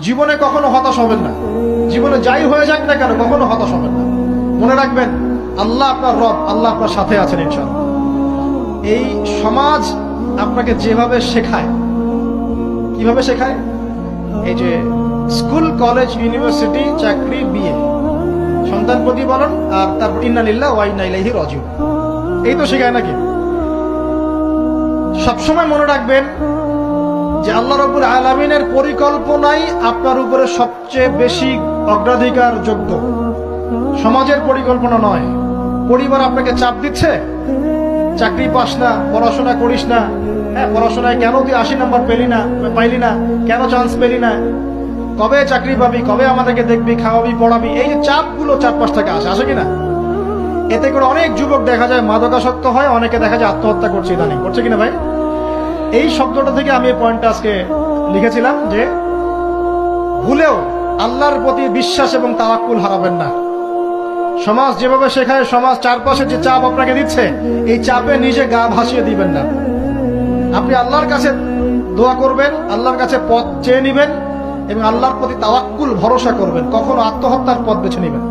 জীবনে কখনো হতাশ হবেন না। জীবনে যাই হয়ে যাক না কেন কখনো হতাশ হবেন না। মনে রাখবেন আল্লাহ আপনার রব, আল্লাহ আপনার সাথে আছেন ইনশাআল্লাহ। এই সমাজ আপনাকে যেভাবে শেখায়, কিভাবে শেখায়, এই যে স্কুল, কলেজ, ইউনিভার্সিটি, চাকরি, বিয়ে, সন্তান প্রতিপালন, আর তারপর ইন্না লিল্লাহি ওয়া ইন্না ইলাইহি রাজিউন, এই তো শেখায় নাকি? সবসময় মনে রাখবেন যে আল্লাহ রাব্বুল আলামিনের পরিকল্পনাই আপনার উপরে সবচেয়ে বেশি অগ্রাধিকার যোগ্য, সমাজের পরিকল্পনা নয়। পরিবার আপনাকে চাপ দিচ্ছে, চাকরি পাস না, পড়াশোনা করিস না, হ্যাঁ পড়াশোনায় কেন তুই 80 নম্বর পাইলি না, কেন চান্স পেলি না, কবে চাকরি পাবি, কবে আমাদেরকে দেখবি, খাওয়াবি, পড়াবি, এই যে চাপগুলো চারপাশ থেকে আসে কিনা, এতে করে অনেক যুবক দেখা যায় মাদকাসক্ত হয়, অনেকে দেখা যায় আত্মহত্যা করছে, ইদানিং করছে কিনা ভাই? এই শব্দটা থেকে আমি এই পয়েন্টটা আজকে লিখেছিলাম যে ভুলেও আল্লাহর প্রতি বিশ্বাস এবং তাওয়াক্কুল হারাবেন না। সমাজ যেভাবে শেখায়, সমাজ চারপাশে যে চাপ আপনাকে দিচ্ছে, এই চাপে নিজে গা ভাসিয়ে দিবেন না। আপনি আল্লাহর কাছে দোয়া করবেন, আল্লাহর কাছে পথ চেয়ে নিবেন এবং আল্লাহর প্রতি তাওয়াক্কুল ভরসা করবেন, কখনো আত্মহত্যার পথ বেছে নিবেন।